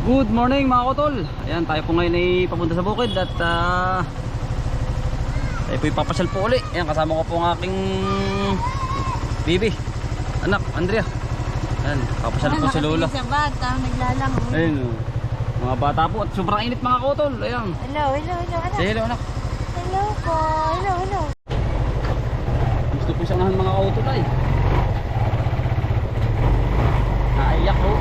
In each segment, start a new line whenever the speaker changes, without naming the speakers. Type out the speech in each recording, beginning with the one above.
Good morning mga kotol. Ayan, tayo po ngayon ay papunta sa bukid at tayo po ipapasyal po uli. Ayan, kasama ko po ang aking baby, anak, Andrea. Ayan, papasyal po si Lola.
Sa bata, naglalangoy.
Ayun, mga bata po at sobrang init mga kotol. Ayan.
Hello, anak.
Say hello anak.
Hello po. Hello.
Gusto po siyang nahan mga kotol ay. Naiyak po.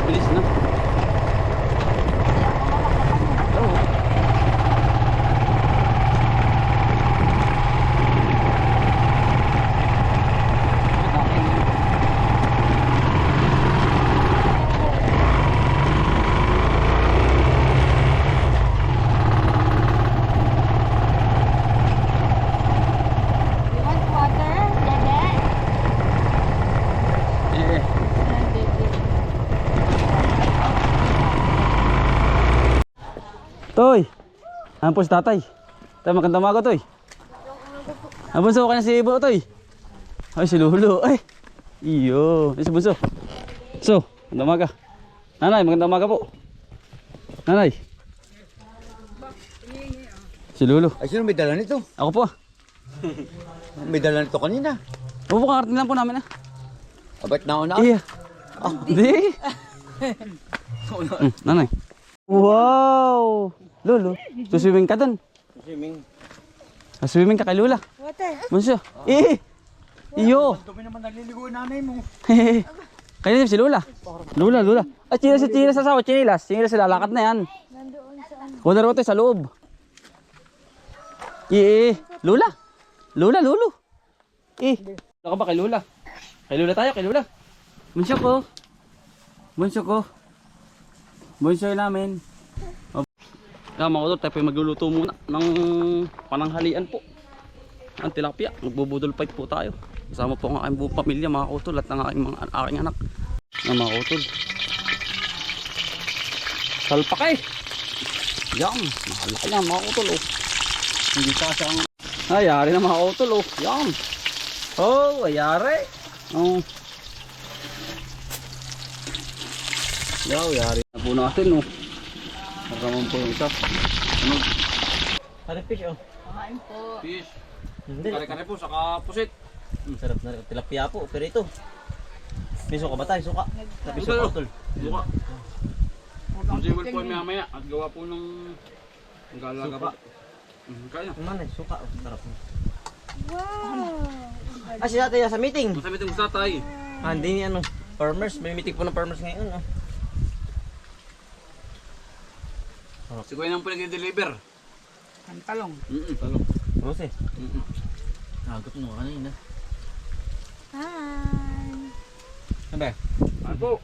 Bilis na. Oo.
You want water, Dede?
Eh, Toy, ano po si tatay? Tayo magandang umaga, Toy. Ang bunso ka na si Ibo, Toy. Ay, si Lolo. Ay, iyo. Ay, si bunso. So, magandang umaga. Nanay, magandang umaga po. Nanay. Si Lolo.
Ay, sino may dala nito?
Ako po ah.
May dala nito kanina.
Opo, kakarating lang po namin ah.
Abait na una.
Iya. Hindi. Nanay. Wow! Lolo, suswimming ka dun.
Swimming.
Swimming ka kay Lola.
Water.
Bunso. Iyo.
Dumi naman naliligo nanay mo.
Kaya si Lola. Lola. Ay, chinilas sa asawa, chinilas. Chinilas sila, lakad na yan.
Nandoon sa ano.
Kuna rote sa loob. Lola. Lolo. Wala ka ba kay Lola? Kay Lola tayo, kay Lola. Bunso ko. Bunso namin. Mga kotol, tayo po magluluto muna ng pananghalian po. Ang tilapia, magbubudol fight po tayo. Kasama po ang aking buong pamilya mga kotol at ang aking anak. Mga kotol. Salpakay. Yan, mahalaki yan mga kotol oh. Hindi ka siyang... Ayari na mga kotol oh. Yan. Oh, ayari. Oh. Yari na po natin oh. Nakaman po yung isa. Ano?
Kare fish oh.
Kumain po.
Fish.
Hindi.
Kare-kare po, saka pusit.
Sarap na rin. Tilapia po. Pero ito. May suka ba tayo? Suka. Sabi
Suka,
suka
oh.
tol.
Suka. Mag-jewel po yung maya at gawa po ng galaga
Suka.
pa. Kaya.
Ang manay. Suka. Oh, sarap.
Wow.
Ah, si tatay sa meeting.
Masabi itong gusto tayo.
Ah, hindi ni ano. Farmers. May meeting po ng farmers ngayon. Oh.
Si Kuya nang po nag-deliver.
Ang talong.
Talong.
Rose. Nagot mo kanina.
Hi.
Sabi?
Ano po?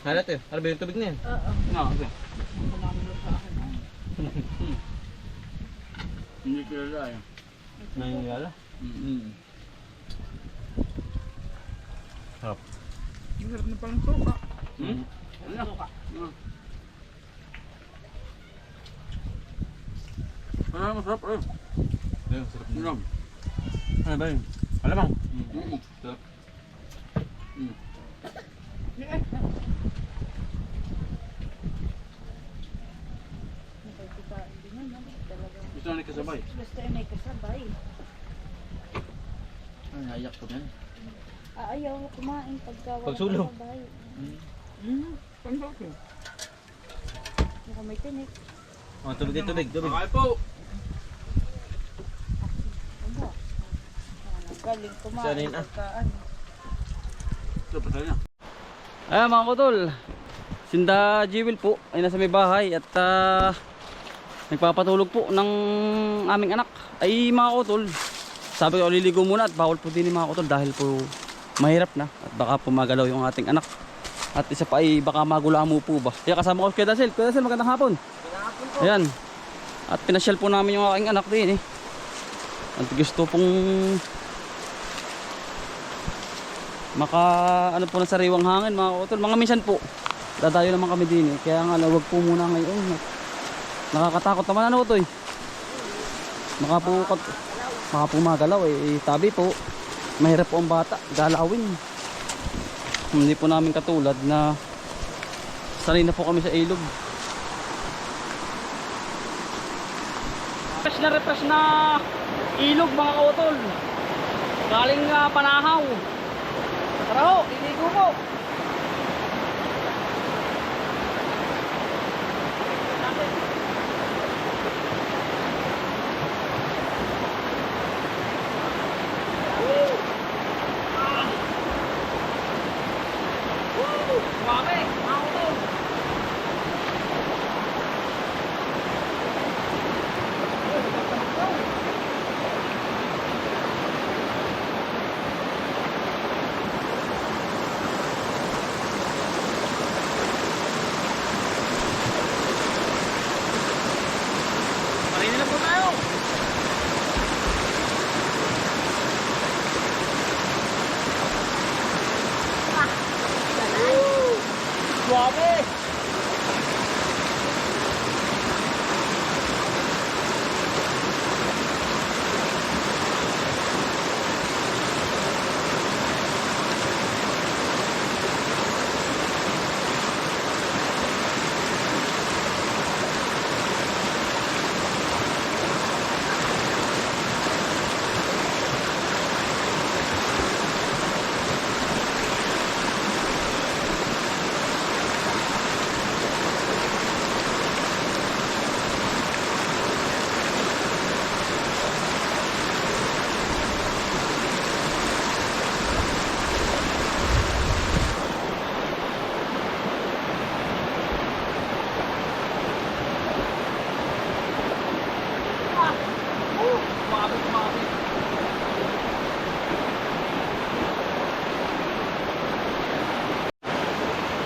Halat eh. Ano ba yung tubig na yan?
Oo.
Ano? Okay. Hindi kilala eh.
Nangyayala. Sarap.
Masarap na palang suka.
Ano? Ano? Masarap eh.
Ayun, sarap na.
Ano?
Ano ba yun? Alamang.
Sarap. Gusto na kasabay.
Gusto ay may kasabay.
Ay, naiyak ko yan.
Ayaw mo kumain pagka wala
Pagsulo.
kasabay. Panbaki. Baka may tinik.
Oh, tubig din, tubig.
Kakain po!
Ano? Galing kumain.
Sanin, ah.
Pagka ano.
Ito, patay na. Ayan mga kotol. Sinda Jewel po ay nasa may bahay at nagpapatulog po ng aming anak. Ay mga kotol, sabi ko liligo muna at bawal po din mga kotol dahil po mahirap na at baka pumagalaw yung ating anak. At isa pa ay baka magulamo po ba. Kaya kasama ko si Kuya Dasil. Kuya Dasil, magandang hapon. Ayan. At pinasyal po namin yung aking anak din eh. At gusto pong ano po na sariwang hangin mga utol. Mga minsan po dadayo naman kami din eh. Kaya nga wag po muna ngayon. Nakakatakot naman ano to eh. Maka po magalaw eh. Tabi po. Mahirap po ang bata. Galawin. Hindi po namin katulad na sanay na po kami sa ilog. Refresh na ilog mga utol. Galing Panahaw. Tara ho, iligo po. Grabe, mga utol. Marina na po tayo. Grabe.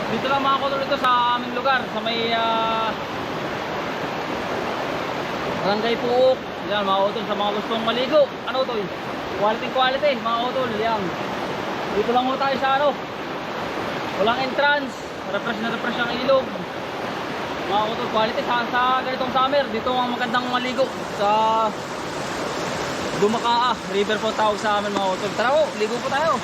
Dito lang mga kulor ito sa aming lugar, sa may Barangay Puok. Yan mga utol, sa mga gustong maligo. Ano to? Quality mga utol. Yan. Dito lang muna tayo sa ano. Walang entrance. Refresh na refresh ang ilog. Mga utol, quality sa ganitong summer. Dito ang magandang maligo sa Dumakaa River po tawag sa amin mga utol. Tara po, ligo po tayo.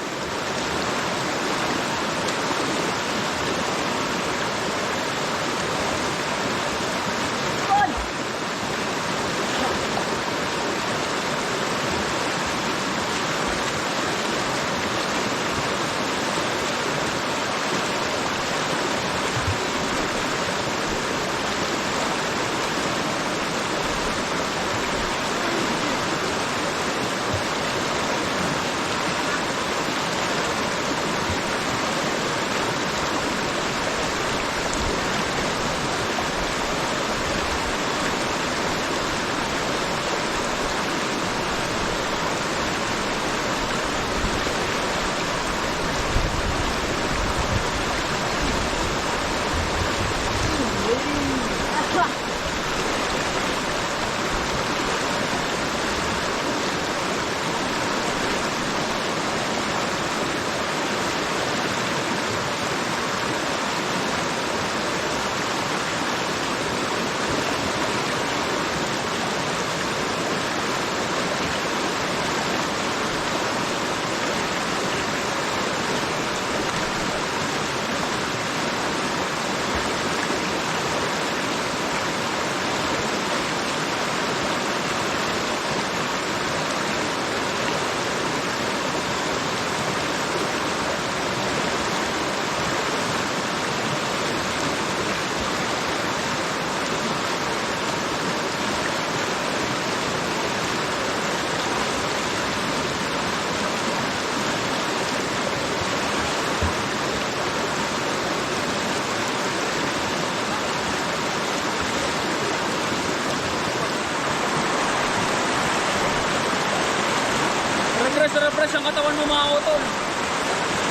Refresh ang katawan mo mga utol.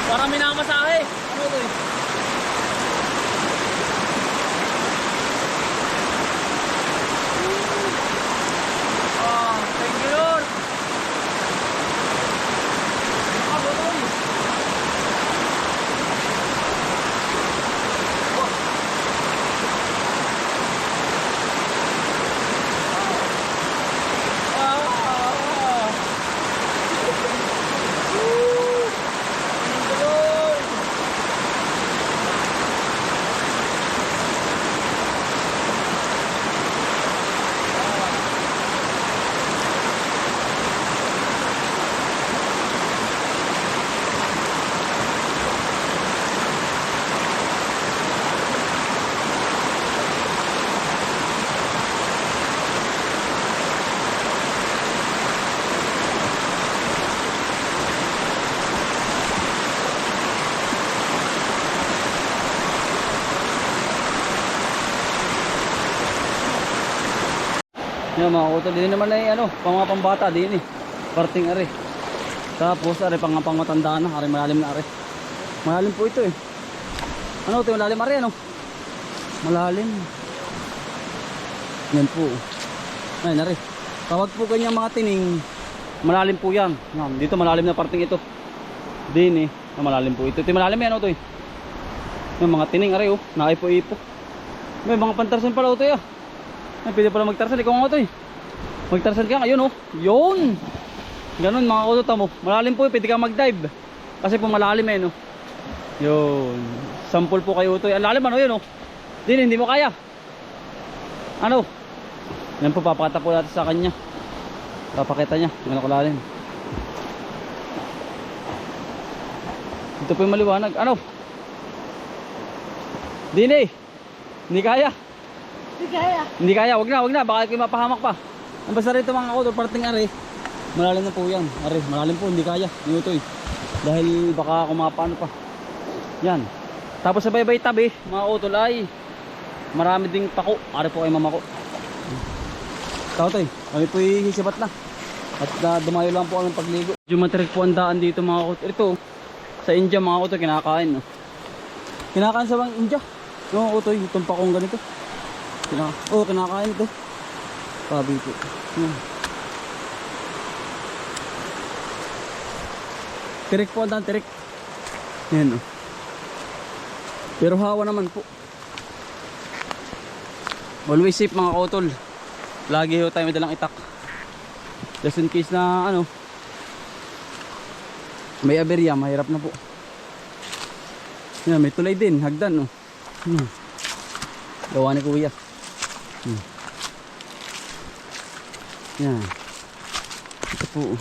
Parang may nakamasahe. Ano to eh? Ah, thank you Lord. Ano to eh? Yan mga utol, din naman ay ano, pang mga pambata din eh. Parting are. Tapos are pang matanda na, are malalim na are. Malalim po ito eh. Ano ito, malalim are ano? Malalim. Yan po. Ay are. Tawag po kanyang mga tining. Malalim po yan. Yan, dito malalim na parting ito. Din eh, na malalim po ito. Ito malalim yan ito eh. Yung mga tining are oh, naipo-ipo. May mga pantarsan pala ito eh. Ay, pwede pala magtarsan. Ikaw nga ito eh. Magtarsan ka. Ayun oh. Yun. Ganun mga kututa mo. Malalim po eh. Pwede ka mag-dive. Kasi po malalim eh no. Yun. Sample po kayo ito eh. Ang lalim ano yun oh. Hindi mo kaya. Ano? Yan po papakita po natin sa kanya. Papakita niya. Gano'n kalalim. Ito po yung maliwanag. Ano? Hindi kaya. Hindi kaya, wag na, baka kayo mapahamak pa. Ang basta rito mga auto, parting are, malalim na po yan. Are, malalim po, hindi kaya. Yung ito eh. Dahil baka kumapano pa. Yan. Tapos sa baybay tabi, mga auto ay marami ding pako. Are po ay mamako. Tao to eh, kami po hisibat na. At dumayo lang po kami pagligo. Yung matirik po ang daan dito mga auto. Ito, sa India mga auto, kinakain. No? Kinakain sa bang India. No, auto, itong pakong ganito. Kinakain ito. Sabi po. Tirik po ang daan, tirik. Yan oh. Pero hawa naman po. Always safe mga kautol. Lagi ho tayo may dalang itak. Just in case na ano, may aberya, mahirap na po. Yan, may tulay din, hagdan oh. Gawa ni kuya. Yan. Ito po.